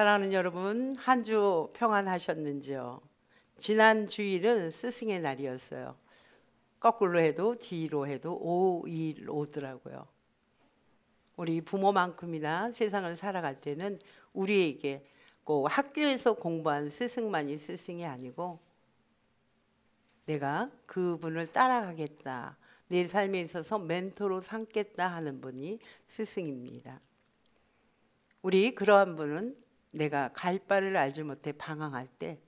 사랑하는 여러분, 한 주 평안하셨는지요? 지난 주일은 스승의 날이었어요. 거꾸로 해도 뒤로 해도 5일 오더라고요. 우리 부모만큼이나 세상을 살아갈 때는 우리에게 꼭 학교에서 공부한 스승만이 스승이 아니고 내가 그분을 따라가겠다, 내 삶에 있어서 멘토로 삼겠다 하는 분이 스승입니다. 우리 그러한 분은 내가 갈 바를 알지 못해 방황할 때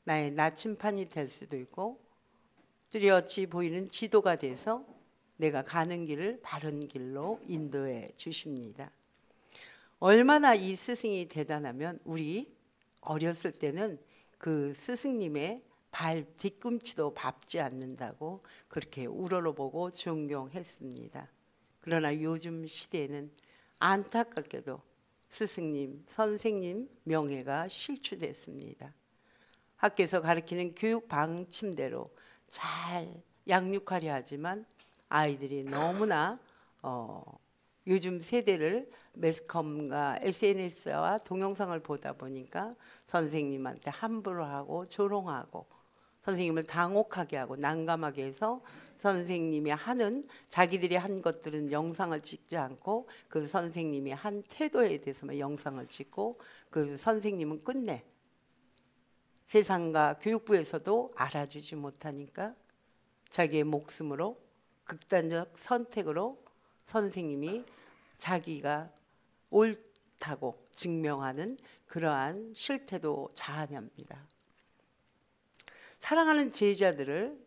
나의 나침판이 될 수도 있고 뚜렷이 보이는 지도가 돼서 내가 가는 길을 바른 길로 인도해 주십니다. 얼마나 이 스승이 대단하면 우리 어렸을 때는 그 스승님의 발 뒤꿈치도 밟지 않는다고 그렇게 우러러보고 존경했습니다. 그러나 요즘 시대에는 안타깝게도 스승님, 선생님 명예가 실추됐습니다. 학교에서 가르치는 교육 방침대로 잘 양육하려 하지만 아이들이 너무나 요즘 세대를 매스컴과 SNS와 동영상을 보다 보니까 선생님한테 함부로 하고 조롱하고 선생님을 당혹하게 하고 난감하게 해서 선생님이 하는 자기들이 한 것들은 영상을 찍지 않고 그 선생님이 한 태도에 대해서만 영상을 찍고 그 선생님은 끝내 세상과 교육부에서도 알아주지 못하니까 자기의 목숨으로 극단적 선택으로 선생님이 자기가 옳다고 증명하는 그러한 실태도 자아냅니다. 사랑하는 제자들을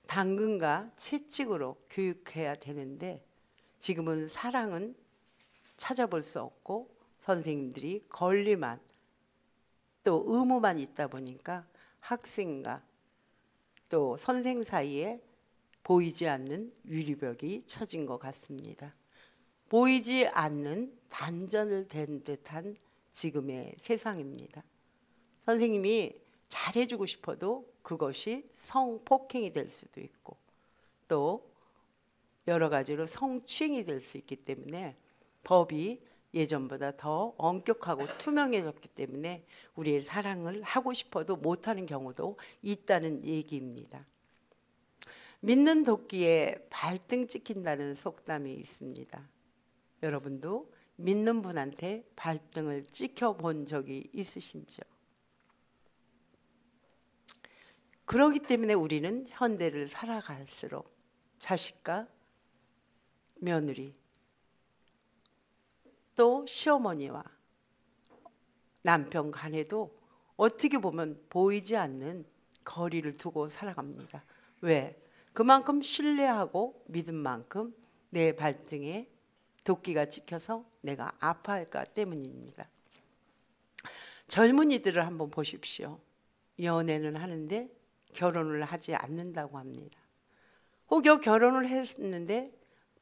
당근과 채찍으로 교육해야 되는데 지금은 사랑은 찾아볼 수 없고 선생님들이 권리만 또 의무만 있다 보니까 학생과 또 선생 사이에 보이지 않는 유리벽이 쳐진 것 같습니다. 보이지 않는 단절된 듯한 지금의 세상입니다. 선생님이 잘해주고 싶어도 그것이 성폭행이 될 수도 있고 또 여러 가지로 성추행이 될 수 있기 때문에 법이 예전보다 더 엄격하고 투명해졌기 때문에 우리의 사랑을 하고 싶어도 못하는 경우도 있다는 얘기입니다. 믿는 도끼에 발등 찍힌다는 속담이 있습니다. 여러분도 믿는 분한테 발등을 찍혀본 적이 있으신지요? 그렇기 때문에 우리는 현대를 살아갈수록 자식과 며느리 또 시어머니와 남편 간에도 어떻게 보면 보이지 않는 거리를 두고 살아갑니다. 왜? 그만큼 신뢰하고 믿은 만큼 내 발등에 도끼가 찍혀서 내가 아파할까 때문입니다. 젊은이들을 한번 보십시오. 연애는 하는데 결혼을 하지 않는다고 합니다. 혹여 결혼을 했는데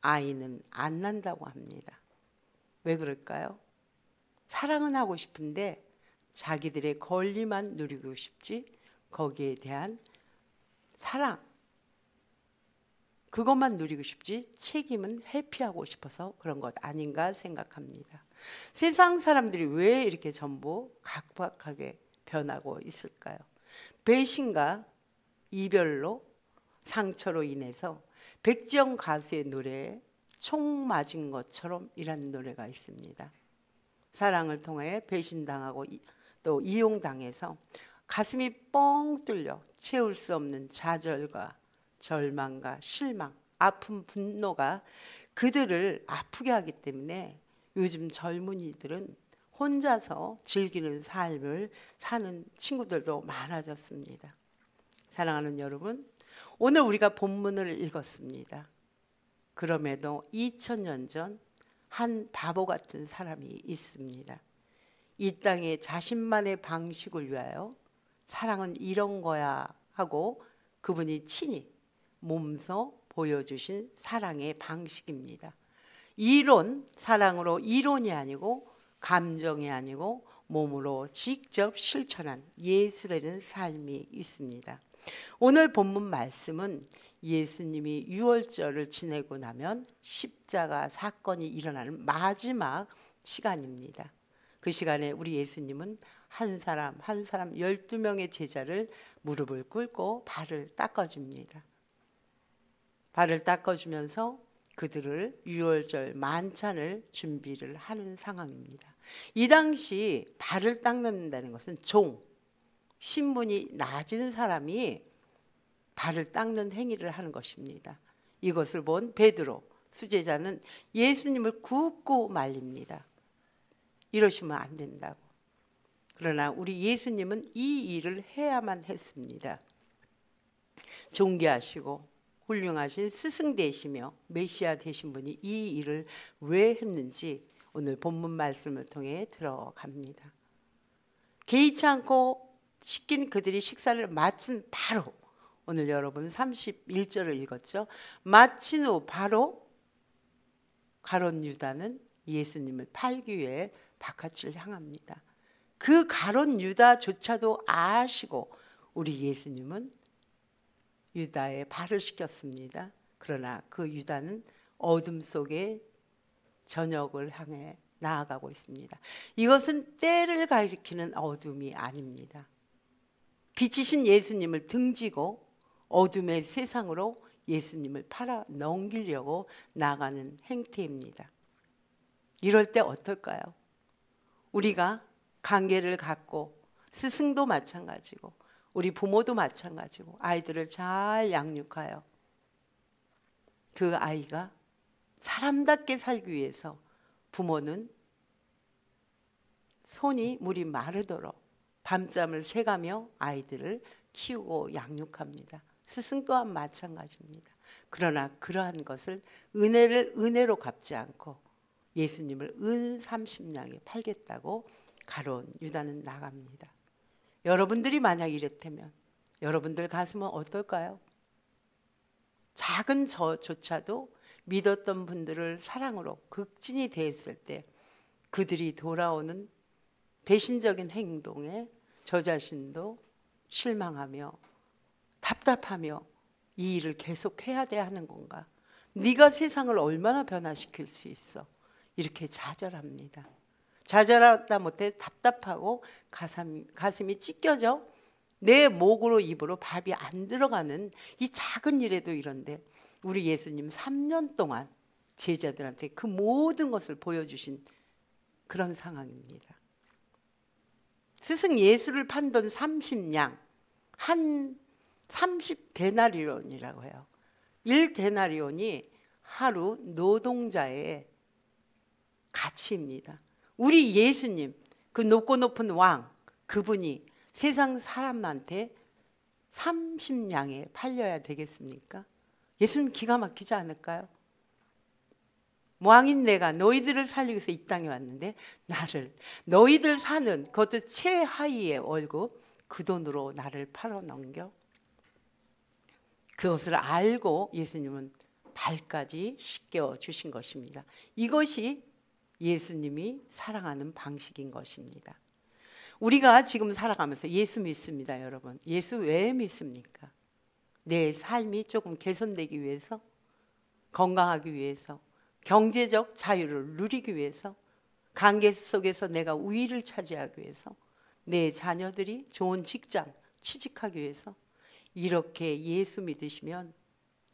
아이는 안 난다고 합니다. 왜 그럴까요? 사랑은 하고 싶은데 자기들의 권리만 누리고 싶지 거기에 대한 사랑 그것만 누리고 싶지 책임은 회피하고 싶어서 그런 것 아닌가 생각합니다. 세상 사람들이 왜 이렇게 전부 각박하게 변하고 있을까요? 배신과 이별로 상처로 인해서 백지영 가수의 노래에 총 맞은 것처럼 이라는 노래가 있습니다. 사랑을 통해 배신당하고 또 이용당해서 가슴이 뻥 뚫려 채울 수 없는 좌절과 절망과 실망, 아픈 분노가 그들을 아프게 하기 때문에 요즘 젊은이들은 혼자서 즐기는 삶을 사는 친구들도 많아졌습니다. 사랑하는 여러분, 오늘 우리가 본문을 읽었습니다. 그럼에도 2000년 전 한 바보 같은 사람이 있습니다. 이 땅에 자신만의 방식을 위하여 사랑은 이런 거야 하고 그분이 친히 몸소 보여주신 사랑의 방식입니다. 이론, 사랑으로 이론이 아니고 감정이 아니고 몸으로 직접 실천한 예수라는 삶이 있습니다. 오늘 본문 말씀은 예수님이 유월절을 지내고 나면 십자가 사건이 일어나는 마지막 시간입니다. 그 시간에 우리 예수님은 한 사람 한 사람 12명의 제자를 무릎을 꿇고 발을 닦아줍니다. 발을 닦아주면서 그들을 유월절 만찬을 준비를 하는 상황입니다. 이 당시 발을 닦는다는 것은 신분이 낮은 사람이 발을 닦는 행위를 하는 것입니다. 이것을 본 베드로 수제자는 예수님을 굳고 말립니다. 이러시면 안 된다고. 그러나 우리 예수님은 이 일을 해야만 했습니다. 존귀하시고 훌륭하신 스승 되시며 메시아 되신 분이 이 일을 왜 했는지 오늘 본문 말씀을 통해 들어갑니다. 개의치 않고 시킨 그들이 식사를 마친 바로, 오늘 여러분 31절을 읽었죠. 마친 후 바로 가룟 유다는 예수님을 팔기 위해 바깥을 향합니다. 그 가룟 유다조차도 아시고 우리 예수님은 유다의 발을 씻겼습니다. 그러나 그 유다는 어둠 속에 저녁을 향해 나아가고 있습니다. 이것은 때를 가리키는 어둠이 아닙니다. 빛이신 예수님을 등지고 어둠의 세상으로 예수님을 팔아 넘기려고 나가는 행태입니다. 이럴 때 어떨까요? 우리가 관계를 갖고 스승도 마찬가지고 우리 부모도 마찬가지고 아이들을 잘 양육하여 그 아이가 사람답게 살기 위해서 부모는 손이 물이 마르도록 밤잠을 새가며 아이들을 키우고 양육합니다. 스승 또한 마찬가지입니다. 그러나 그러한 것을 은혜를 은혜로 갚지 않고 예수님을 은 30냥에 팔겠다고 가룟 유다는 나갑니다. 여러분들이 만약 이랬다면 여러분들 가슴은 어떨까요? 작은 저조차도 믿었던 분들을 사랑으로 극진히 대했을 때 그들이 돌아오는 배신적인 행동에 저 자신도 실망하며 답답하며 이 일을 계속해야 돼 하는 건가? 네가 세상을 얼마나 변화시킬 수 있어? 이렇게 좌절합니다. 좌절하다 못해 답답하고 가슴이 찢겨져 내 목으로 입으로 밥이 안 들어가는 이 작은 일에도 이런데 우리 예수님 3년 동안 제자들한테 그 모든 것을 보여주신 그런 상황입니다. 스승 예수를 판돈 30냥, 한 30데나리온이라고 해요. 1데나리온이 하루 노동자의 가치입니다. 우리 예수님, 그 높고 높은 왕, 그분이 세상 사람한테 30냥에 팔려야 되겠습니까? 예수님 기가 막히지 않을까요? 왕인 내가 너희들을 살리기 위해서 이 땅에 왔는데 나를 너희들 사는 그것도 최하위의 월급 그 돈으로 나를 팔아넘겨? 그것을 알고 예수님은 발까지 씻겨 주신 것입니다. 이것이 예수님이 사랑하는 방식인 것입니다. 우리가 지금 살아가면서 예수 믿습니다, 여러분. 예수 왜 믿습니까? 내 삶이 조금 개선되기 위해서, 건강하기 위해서, 경제적 자유를 누리기 위해서, 관계 속에서 내가 우위를 차지하기 위해서, 내 자녀들이 좋은 직장 취직하기 위해서. 이렇게 예수 믿으시면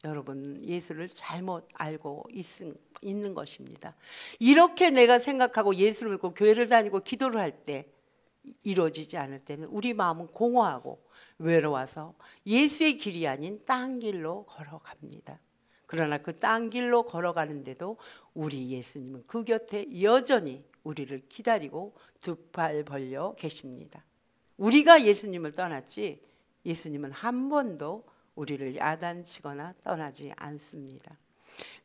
여러분 예수를 잘못 알고 있는 것입니다. 이렇게 내가 생각하고 예수를 믿고 교회를 다니고 기도를 할 때 이루어지지 않을 때는 우리 마음은 공허하고 외로워서 예수의 길이 아닌 딴 길로 걸어갑니다. 그러나 그 딴 길로 걸어가는데도 우리 예수님은 그 곁에 여전히 우리를 기다리고 두 팔 벌려 계십니다. 우리가 예수님을 떠났지 예수님은 한 번도 우리를 야단치거나 떠나지 않습니다.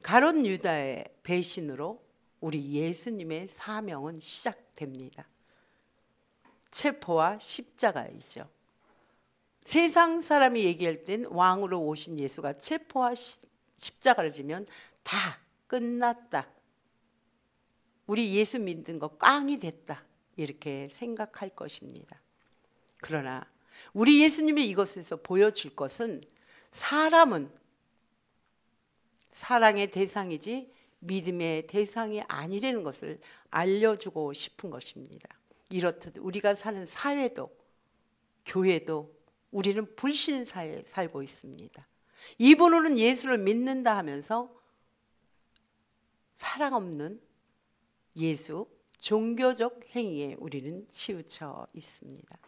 가룟 유다의 배신으로 우리 예수님의 사명은 시작됩니다. 체포와 십자가이죠. 세상 사람이 얘기할 땐 왕으로 오신 예수가 체포와 십자가를 지면 다 끝났다. 우리 예수 믿는 거 꽝이 됐다. 이렇게 생각할 것입니다. 그러나 우리 예수님이 이것에서 보여줄 것은 사람은 사랑의 대상이지 믿음의 대상이 아니라는 것을 알려주고 싶은 것입니다. 이렇듯 우리가 사는 사회도 교회도 우리는 불신사에 살고 있습니다. 입으로는 예수를 믿는다 하면서 사랑 없는 예수, 종교적 행위에 우리는 치우쳐 있습니다.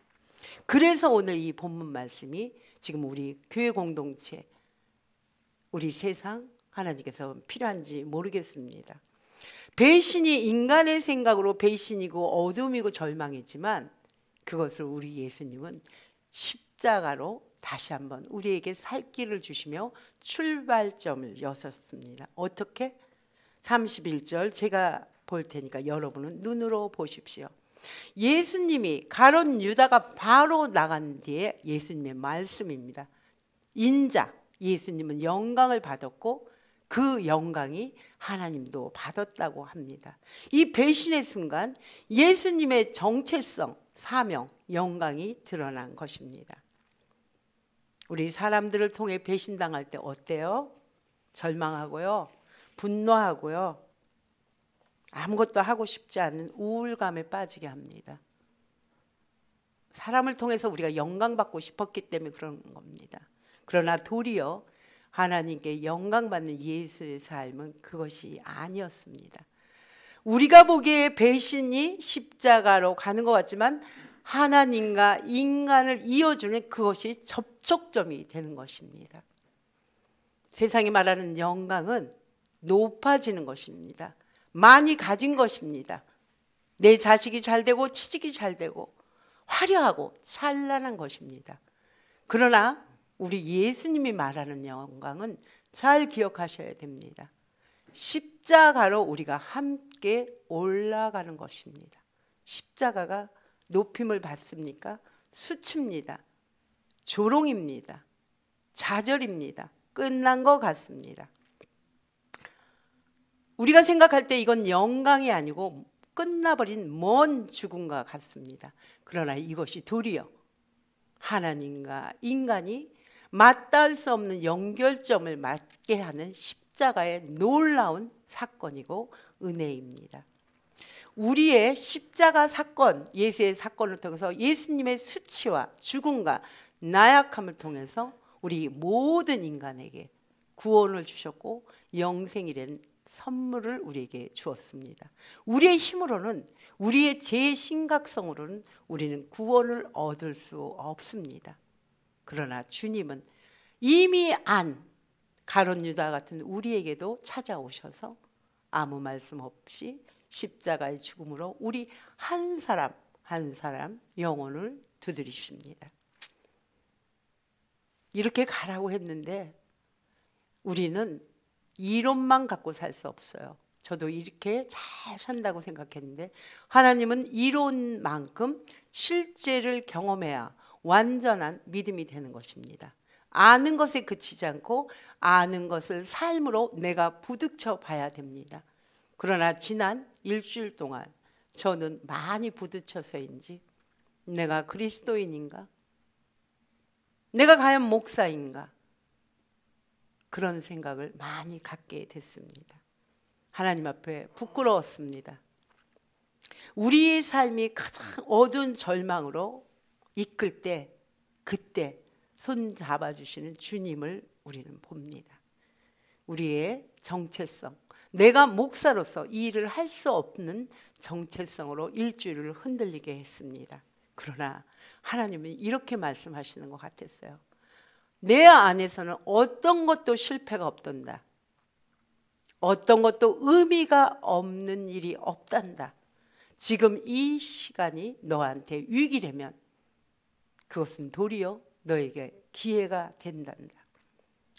그래서 오늘 이 본문 말씀이 지금 우리 교회 공동체, 우리 세상 하나님께서 필요한지 모르겠습니다. 배신이 인간의 생각으로 배신이고 어둠이고 절망이지만 그것을 우리 예수님은 십자가로 다시 한번 우리에게 살 길을 주시며 출발점을 여셨습니다. 어떻게? 31절 제가 볼 테니까 여러분은 눈으로 보십시오. 예수님이 가룟 유다가 바로 나간 뒤에 예수님의 말씀입니다. 인자, 예수님은 영광을 받았고 그 영광이 하나님도 받았다고 합니다. 이 배신의 순간 예수님의 정체성, 사명, 영광이 드러난 것입니다. 우리 사람들을 통해 배신당할 때 어때요? 절망하고요, 분노하고요, 아무것도 하고 싶지 않은 우울감에 빠지게 합니다. 사람을 통해서 우리가 영광받고 싶었기 때문에 그런 겁니다. 그러나 도리어 하나님께 영광받는 예수의 삶은 그것이 아니었습니다. 우리가 보기에 배신이 십자가로 가는 것 같지만 하나님과 인간을 이어주는 그것이 접촉점이 되는 것입니다. 세상이 말하는 영광은 높아지는 것입니다. 많이 가진 것입니다. 내 자식이 잘 되고 취직이 잘 되고 화려하고 찬란한 것입니다. 그러나 우리 예수님이 말하는 영광은 잘 기억하셔야 됩니다. 십자가로 우리가 함께 올라가는 것입니다. 십자가가 높임을 받습니까? 수치입니다. 조롱입니다. 좌절입니다. 끝난 것 같습니다. 우리가 생각할 때 이건 영광이 아니고 끝나버린 먼 죽음과 같습니다. 그러나 이것이 도리어 하나님과 인간이 맞닿을 수 없는 연결점을 맞게 하는 십자가의 놀라운 사건이고 은혜입니다. 우리의 십자가 사건, 예수의 사건을 통해서 예수님의 수치와 죽음과 나약함을 통해서 우리 모든 인간에게 구원을 주셨고 영생이라는 선물을 우리에게 주었습니다. 우리의 힘으로는, 우리의 제 심각성으로는 우리는 구원을 얻을 수 없습니다. 그러나 주님은 이미 안 가룟 유다 같은 우리에게도 찾아오셔서 아무 말씀 없이 십자가의 죽음으로 우리 한 사람 한 사람 영혼을 두드리십니다. 이렇게 가라고 했는데 우리는 이론만 갖고 살 수 없어요. 저도 이렇게 잘 산다고 생각했는데 하나님은 이론만큼 실제를 경험해야 완전한 믿음이 되는 것입니다. 아는 것에 그치지 않고 아는 것을 삶으로 내가 부딪혀 봐야 됩니다. 그러나 지난 일주일 동안 저는 많이 부딪혀서인지 내가 그리스도인인가? 내가 과연 목사인가? 그런 생각을 많이 갖게 됐습니다. 하나님 앞에 부끄러웠습니다. 우리의 삶이 가장 어두운 절망으로 이끌 때 그때 손 잡아주시는 주님을 우리는 봅니다. 우리의 정체성, 내가 목사로서 이 일을 할 수 없는 정체성으로 일주일을 흔들리게 했습니다. 그러나 하나님은 이렇게 말씀하시는 것 같았어요. 내 안에서는 어떤 것도 실패가 없단다. 어떤 것도 의미가 없는 일이 없단다. 지금 이 시간이 너한테 위기라면 그것은 도리어 너에게 기회가 된단다.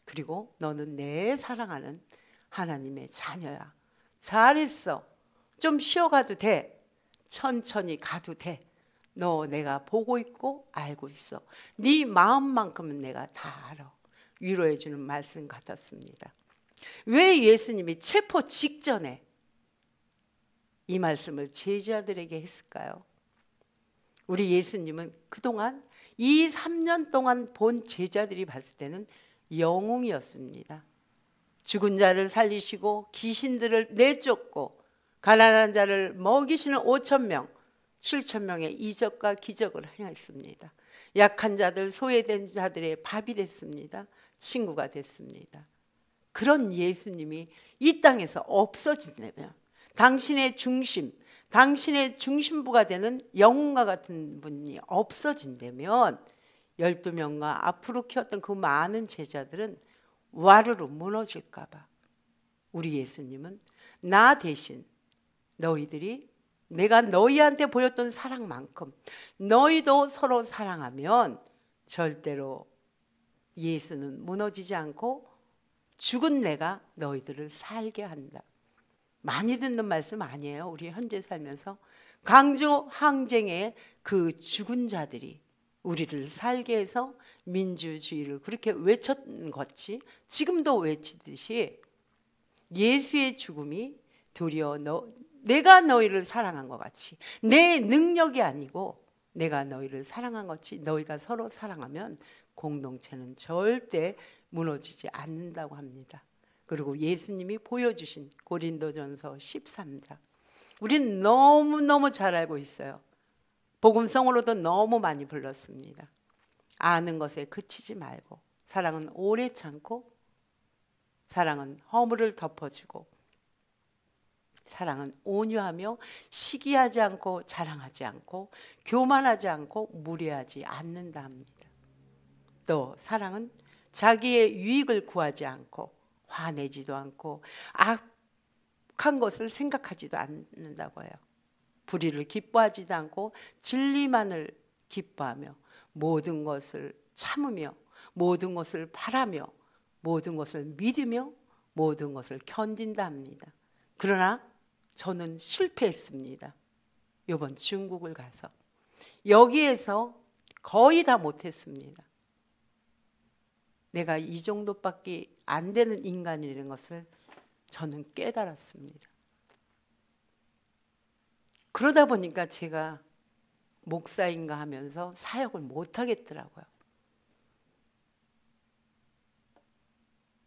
그리고 너는 내 사랑하는 하나님의 자녀야. 잘했어. 좀 쉬어가도 돼. 천천히 가도 돼. 너 내가 보고 있고 알고 있어. 네 마음만큼은 내가 다 알아. 위로해 주는 말씀 같았습니다. 왜 예수님이 체포 직전에 이 말씀을 제자들에게 했을까요? 우리 예수님은 그동안 이 3년 동안 본 제자들이 봤을 때는 영웅이었습니다. 죽은 자를 살리시고 귀신들을 내쫓고 가난한 자를 먹이시는 5,000명, 7,000명의 이적과 기적을 행했습니다. 약한 자들, 소외된 자들의 밥이 됐습니다. 친구가 됐습니다. 그런 예수님이 이 땅에서 없어진다면 당신의 중심, 당신의 중심부가 되는 영웅과 같은 분이 없어진다면 12명과 앞으로 키웠던 그 많은 제자들은 와르르 무너질까 봐 우리 예수님은 나 대신 너희들이 내가 너희한테 보였던 사랑만큼 너희도 서로 사랑하면 절대로 예수는 무너지지 않고 죽은 내가 너희들을 살게 한다. 많이 듣는 말씀 아니에요. 우리 현재 살면서 강조 항쟁의 그 죽은 자들이 우리를 살게 해서 민주주의를 그렇게 외쳤던 것이 지금도 외치듯이 예수의 죽음이 도리어 내가 너희를 사랑한 것 같이 내 능력이 아니고 내가 너희를 사랑한 것 같이 너희가 서로 사랑하면 공동체는 절대 무너지지 않는다고 합니다. 그리고 예수님이 보여주신 고린도전서 13장 우린 너무너무 잘 알고 있어요. 복음성으로도 너무 많이 불렀습니다. 아는 것에 그치지 말고 사랑은 오래 참고 사랑은 허물을 덮어주고 사랑은 온유하며 시기하지 않고 자랑하지 않고 교만하지 않고 무례하지 않는다 합니다. 또 사랑은 자기의 유익을 구하지 않고 화내지도 않고 악한 것을 생각하지도 않는다고 해요. 불의를 기뻐하지도 않고 진리만을 기뻐하며 모든 것을 참으며 모든 것을 바라며 모든 것을 믿으며 모든 것을 견딘다 합니다. 그러나 저는 실패했습니다. 이번 중국을 가서 여기에서 거의 다 못했습니다. 내가 이 정도밖에 안 되는 인간이라는 것을 저는 깨달았습니다. 그러다 보니까 제가 목사인가 하면서 사역을 못 하겠더라고요.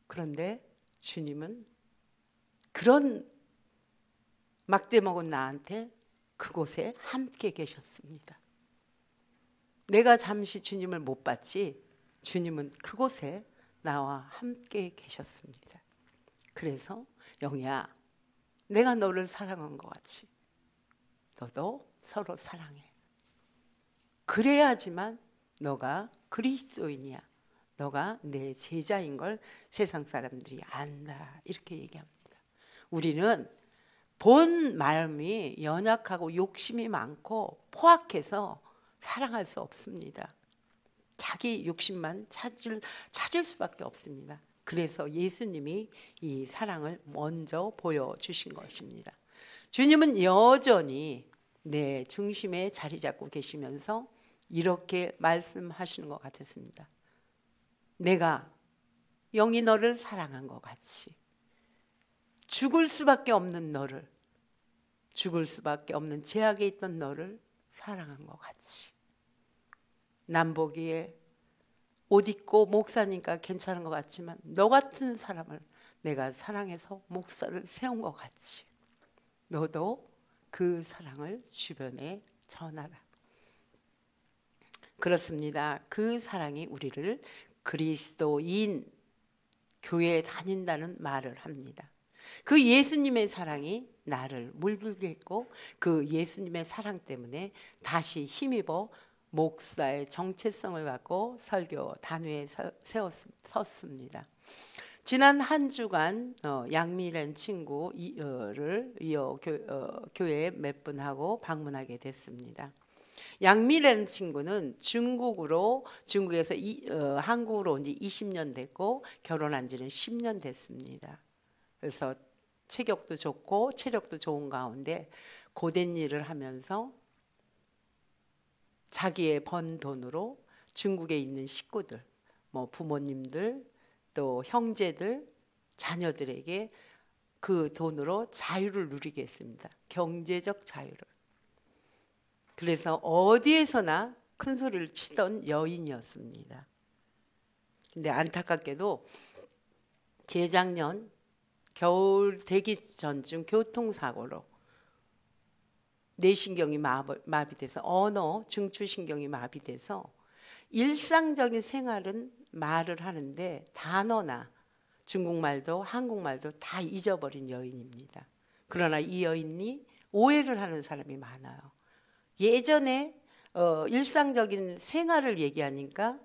그런데 주님은 그런 막대 먹은 나한테 그곳에 함께 계셨습니다. 내가 잠시 주님을 못 봤지 주님은 그곳에 나와 함께 계셨습니다. 그래서 영희야, 내가 너를 사랑한 것 같이 너도 서로 사랑해. 그래야지만 너가 그리스도인이야. 너가 내 제자인 걸 세상 사람들이 안다. 이렇게 얘기합니다. 우리는 본 마음이 연약하고 욕심이 많고 포악해서 사랑할 수 없습니다. 자기 욕심만 찾을 수밖에 없습니다. 그래서 예수님이 이 사랑을 먼저 보여주신 것입니다. 주님은 여전히 내 중심에 자리 잡고 계시면서 이렇게 말씀하시는 것 같았습니다. 내가 영이 너를 사랑한 것 같이 죽을 수밖에 없는 너를, 죽을 수밖에 없는 죄악에 있던 너를 사랑한 것 같이 남 보기에 옷 입고 목사니까 괜찮은 것 같지만 너 같은 사람을 내가 사랑해서 목사를 세운 것 같이 너도 그 사랑을 주변에 전하라. 그렇습니다. 그 사랑이 우리를 그리스도인 교회에 다닌다는 말을 합니다. 그 예수님의 사랑이 나를 물들게 했고 그 예수님의 사랑 때문에 다시 힘입어 목사의 정체성을 갖고 설교 단위에 섰습니다. 지난 한 주간 양미라는 친구를 교회에 몇 분 하고 방문하게 됐습니다. 양미라는 친구는 중국에서 한국으로 온 지 20년 됐고 결혼한 지는 10년 됐습니다. 그래서 체격도 좋고 체력도 좋은 가운데 고된 일을 하면서 자기의 번 돈으로 중국에 있는 식구들, 부모님들, 또 형제들, 자녀들에게 그 돈으로 자유를 누리게 했습니다. 경제적 자유를. 그래서 어디에서나 큰 소리를 치던 여인이었습니다. 근데 안타깝게도 재작년 겨울 되기 전쯤 교통사고로 뇌신경이 마비돼서 언어, 중추신경이 마비돼서 일상적인 생활은 말을 하는데 단어나 중국말도 한국말도 다 잊어버린 여인입니다. 그러나 이 여인이 오해를 하는 사람이 많아요. 예전에 일상적인 생활을 얘기하니까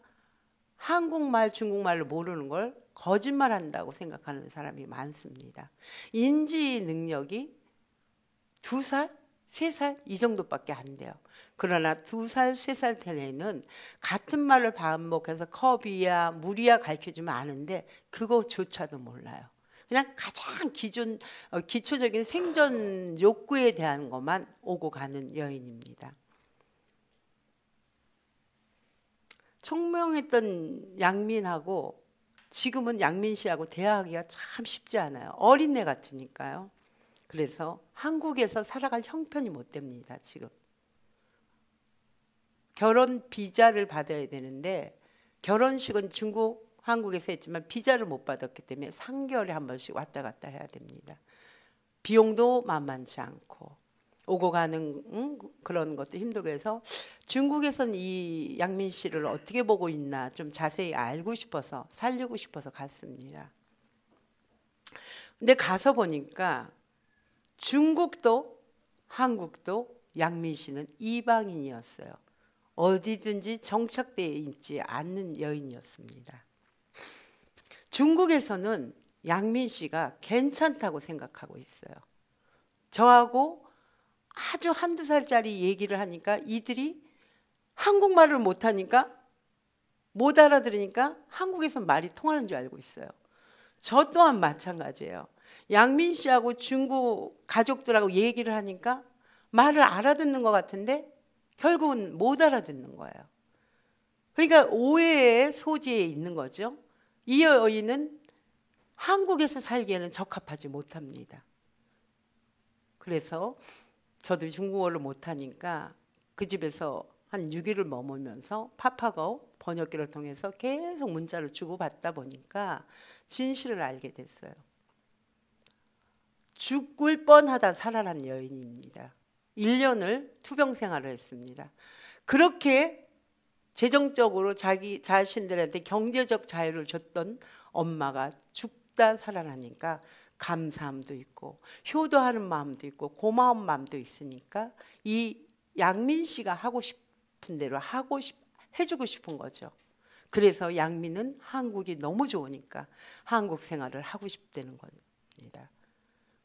한국말, 중국말을 모르는 걸 거짓말한다고 생각하는 사람이 많습니다. 인지 능력이 2살, 3살 이 정도밖에 안 돼요. 그러나 2살, 3살 때에는 같은 말을 반복해서 컵이야, 물이야 가르쳐주면 아는데 그거조차도 몰라요. 그냥 가장 기초적인 생존 욕구에 대한 것만 오고 가는 여인입니다. 총명했던 양민하고 지금은 양민 씨하고 대화하기가 참 쉽지 않아요. 어린애 같으니까요. 그래서 한국에서 살아갈 형편이 못 됩니다. 지금 결혼 비자를 받아야 되는데 결혼식은 중국, 한국에서 했지만 비자를 못 받았기 때문에 3개월에 한 번씩 왔다 갔다 해야 됩니다. 비용도 만만치 않고 오고 가는 그런 것도 힘들고 해서 중국에서는 이 양민 씨를 어떻게 보고 있나 좀 자세히 알고 싶어서 살리고 싶어서 갔습니다. 근데 가서 보니까 중국도 한국도 양민 씨는 이방인이었어요. 어디든지 정착되어 있지 않는 여인이었습니다. 중국에서는 양민 씨가 괜찮다고 생각하고 있어요. 저하고 아주 1~2살짜리 얘기를 하니까 이들이 한국말을 못하니까 못 알아들으니까 한국에서 말이 통하는 줄 알고 있어요. 저 또한 마찬가지예요. 양민 씨하고 중국 가족들하고 얘기를 하니까 말을 알아듣는 것 같은데 결국은 못 알아듣는 거예요. 그러니까 오해의 소지에 있는 거죠. 이 여인은 한국에서 살기에는 적합하지 못합니다. 그래서 저도 중국어를 못하니까 그 집에서 한 6일을 머물면서 파파고 번역기를 통해서 계속 문자를 주고받다 보니까 진실을 알게 됐어요. 죽을 뻔하다 살아난 여인입니다. 1년을 투병 생활을 했습니다. 그렇게 재정적으로 자기 자신들한테 경제적 자유를 줬던 엄마가 죽다 살아나니까 감사함도 있고 효도하는 마음도 있고 고마운 마음도 있으니까 이 양민 씨가 하고 싶은 대로 해주고 싶은 거죠. 그래서 양민은 한국이 너무 좋으니까 한국 생활을 하고 싶다는 겁니다.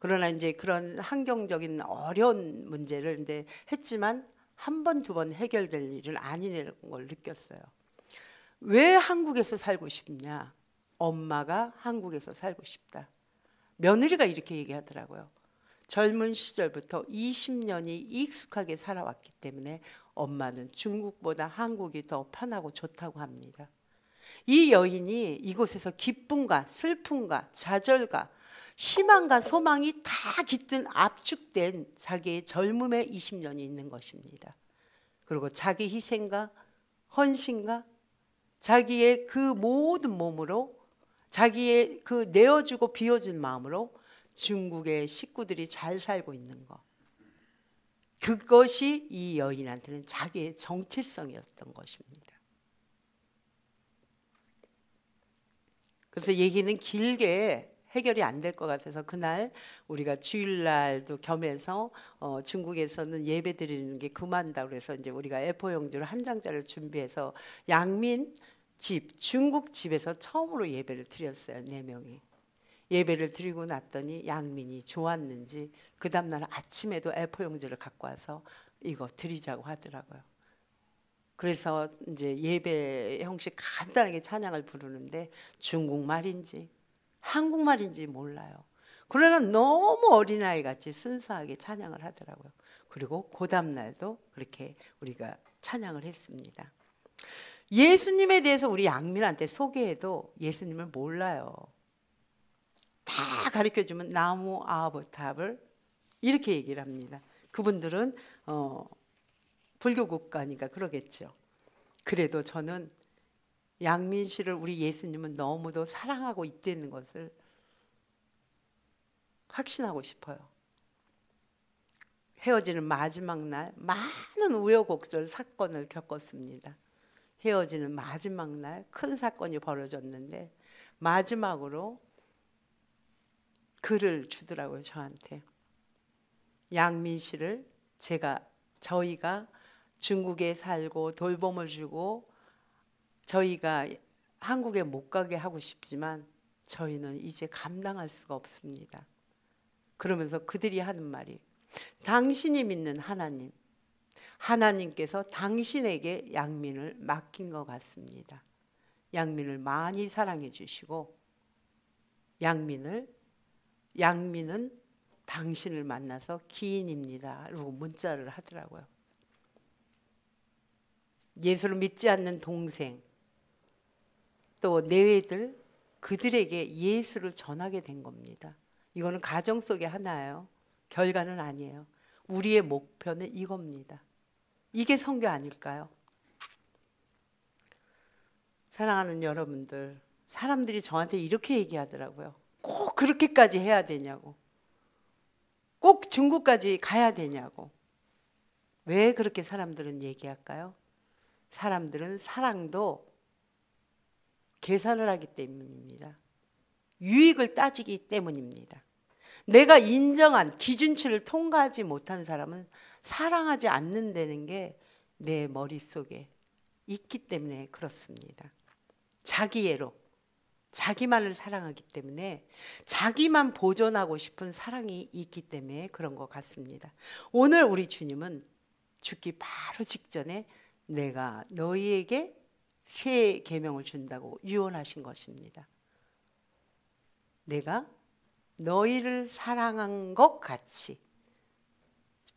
그러나 이제 그런 환경적인 어려운 문제를 이제 했지만 한 번, 2번 해결될 일은 아니라는 걸 느꼈어요. 왜 한국에서 살고 싶냐? 엄마가 한국에서 살고 싶다. 며느리가 이렇게 얘기하더라고요. 젊은 시절부터 20년이 익숙하게 살아왔기 때문에 엄마는 중국보다 한국이 더 편하고 좋다고 합니다. 이 여인이 이곳에서 기쁨과 슬픔과 좌절과 희망과 소망이 다 깃든 압축된 자기의 젊음의 20년이 있는 것입니다. 그리고 자기 희생과 헌신과 자기의 그 모든 몸으로 자기의 그 내어주고 비워준 마음으로 중국의 식구들이 잘 살고 있는 것. 그것이 이 여인한테는 자기의 정체성이었던 것입니다. 그래서 얘기는 길게 해결이 안 될 것 같아서 그날 우리가 주일날도 겸해서 중국에서는 예배 드리는 게 금한다고 그래서 이제 우리가 A4 용지로 한 장짜리를 준비해서 양민 집, 중국 집에서 처음으로 예배를 드렸어요. 4명이. 예배를 드리고 났더니 양민이 좋았는지 그 다음날 아침에도 A4 용지를 갖고 와서 이거 드리자고 하더라고요. 그래서 이제 예배 형식 간단하게 찬양을 부르는데 중국말인지 한국말인지 몰라요. 그러나 너무 어린아이 같이 순수하게 찬양을 하더라고요. 그리고 그 다음날도 그렇게 우리가 찬양을 했습니다. 예수님에 대해서 우리 양민한테 소개해도 예수님을 몰라요. 다 가르쳐주면 나무 아부탑을 이렇게 얘기를 합니다. 그분들은 불교 국가니까 그러겠죠. 그래도 저는 양민 씨를 우리 예수님은 너무도 사랑하고 있다는 것을 확신하고 싶어요. 헤어지는 마지막 날 많은 우여곡절 사건을 겪었습니다. 헤어지는 마지막 날 큰 사건이 벌어졌는데 마지막으로 글을 주더라고요, 저한테. 양민 씨를 저희가 중국에 살고 돌봄을 주고 저희가 한국에 못 가게 하고 싶지만 저희는 이제 감당할 수가 없습니다. 그러면서 그들이 하는 말이, 당신이 믿는 하나님, 하나님께서 당신에게 양민을 맡긴 것 같습니다. 양민을 많이 사랑해 주시고 양민은 당신을 만나서 기인입니다. 그리고 문자를 하더라고요. 예수를 믿지 않는 동생 또 내외들, 그들에게 예수를 전하게 된 겁니다. 이거는 가정 속의 하나예요. 결과는 아니에요. 우리의 목표는 이겁니다. 이게 선교 아닐까요? 사랑하는 여러분들, 사람들이 저한테 이렇게 얘기하더라고요. 꼭 그렇게까지 해야 되냐고. 꼭 중국까지 가야 되냐고. 왜 그렇게 사람들은 얘기할까요? 사람들은 사랑도 계산을 하기 때문입니다. 유익을 따지기 때문입니다. 내가 인정한 기준치를 통과하지 못한 사람은 사랑하지 않는다는 게 내 머릿속에 있기 때문에 그렇습니다. 자기애로 자기만을 사랑하기 때문에 자기만 보존하고 싶은 사랑이 있기 때문에 그런 것 같습니다. 오늘 우리 주님은 죽기 바로 직전에 내가 너희에게 새 계명을 준다고 유언하신 것입니다. 내가 너희를 사랑한 것 같이,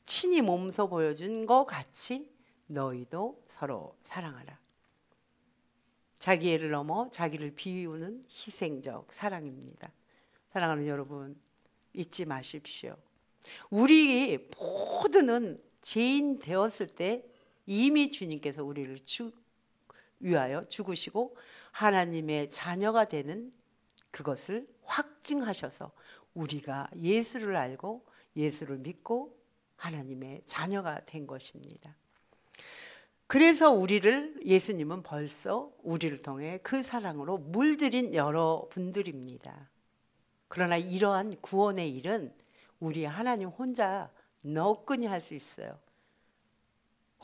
친히 몸소 보여준 것 같이 너희도 서로 사랑하라. 자기애를 넘어 자기를 비우는 희생적 사랑입니다. 사랑하는 여러분, 잊지 마십시오. 우리 모두는 죄인 되었을 때 이미 주님께서 우리를 위하여 죽으시고 하나님의 자녀가 되는 그것을 확증하셔서 우리가 예수를 알고 예수를 믿고 하나님의 자녀가 된 것입니다. 그래서 예수님은 벌써 우리를 통해 그 사랑으로 물들인 여러분들입니다. 그러나 이러한 구원의 일은 우리 하나님 혼자 너끈히 할 수 있어요.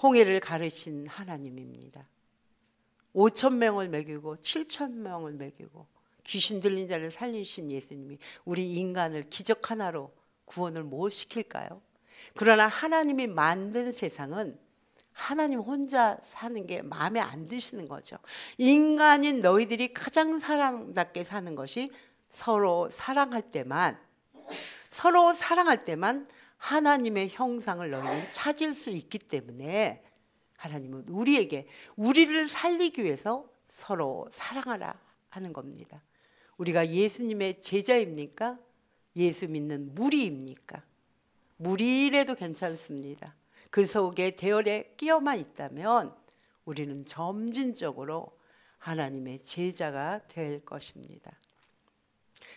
홍해를 가르신 하나님입니다. 5,000명을 먹이고 7,000명을 먹이고 귀신 들린 자를 살리신 예수님이 우리 인간을 기적 하나로 구원을 못 시킬까요? 그러나 하나님이 만든 세상은 하나님 혼자 사는 게 마음에 안 드시는 거죠. 인간인 너희들이 가장 사랑답게 사는 것이 서로 사랑할 때만 하나님의 형상을 너희는 찾을 수 있기 때문에 하나님은 우리를 살리기 위해서 서로 사랑하라 하는 겁니다. 우리가 예수님의 제자입니까? 예수 믿는 무리입니까? 무리라도 괜찮습니다. 그 속에 대열에 끼어만 있다면 우리는 점진적으로 하나님의 제자가 될 것입니다.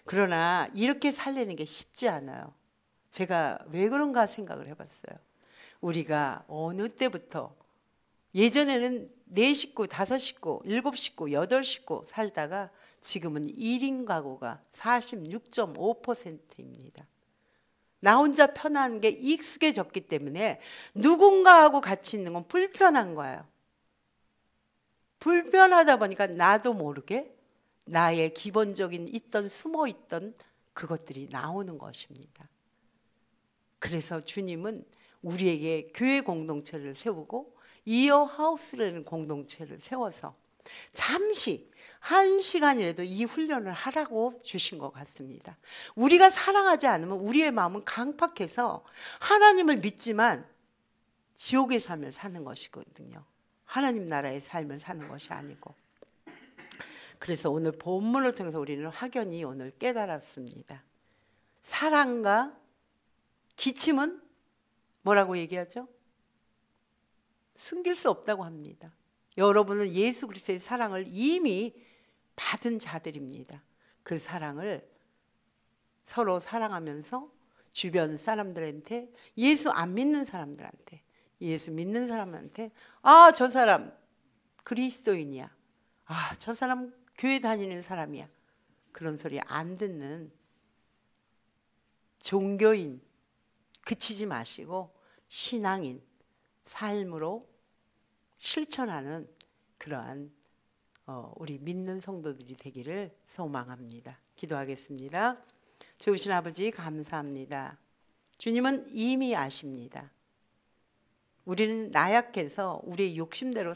그러나 이렇게 살리는 게 쉽지 않아요. 제가 왜 그런가 생각을 해봤어요. 우리가 어느 때부터 예전에는 4식구, 5식구, 7식구, 8식구 살다가 지금은 1인 가구가 46.5%입니다. 나 혼자 편한 게 익숙해졌기 때문에 누군가하고 같이 있는 건 불편한 거예요. 불편하다 보니까 나도 모르게 나의 기본적인 숨어있던 그것들이 나오는 것입니다. 그래서 주님은 우리에게 교회 공동체를 세우고 이어 하우스라는 공동체를 세워서 잠시 1시간이라도 이 훈련을 하라고 주신 것 같습니다. 우리가 사랑하지 않으면 우리의 마음은 강팍해서 하나님을 믿지만 지옥의 삶을 사는 것이거든요. 하나님 나라의 삶을 사는 것이 아니고. 그래서 오늘 본문을 통해서 우리는 확연히 오늘 깨달았습니다. 사랑과 기침은 뭐라고 얘기하죠? 숨길 수 없다고 합니다. 여러분은 예수 그리스도의 사랑을 이미 받은 자들입니다. 그 사랑을 서로 사랑하면서 주변 사람들한테, 예수 안 믿는 사람들한테, 예수 믿는 사람한테, 아, 저 사람 그리스도인이야, 아, 저 사람 교회 다니는 사람이야, 그런 소리 안 듣는 종교인 그치지 마시고 신앙인, 삶으로 실천하는 그러한 우리 믿는 성도들이 되기를 소망합니다. 기도하겠습니다. 좋으신 아버지 감사합니다. 주님은 이미 아십니다. 우리는 나약해서 우리의 욕심대로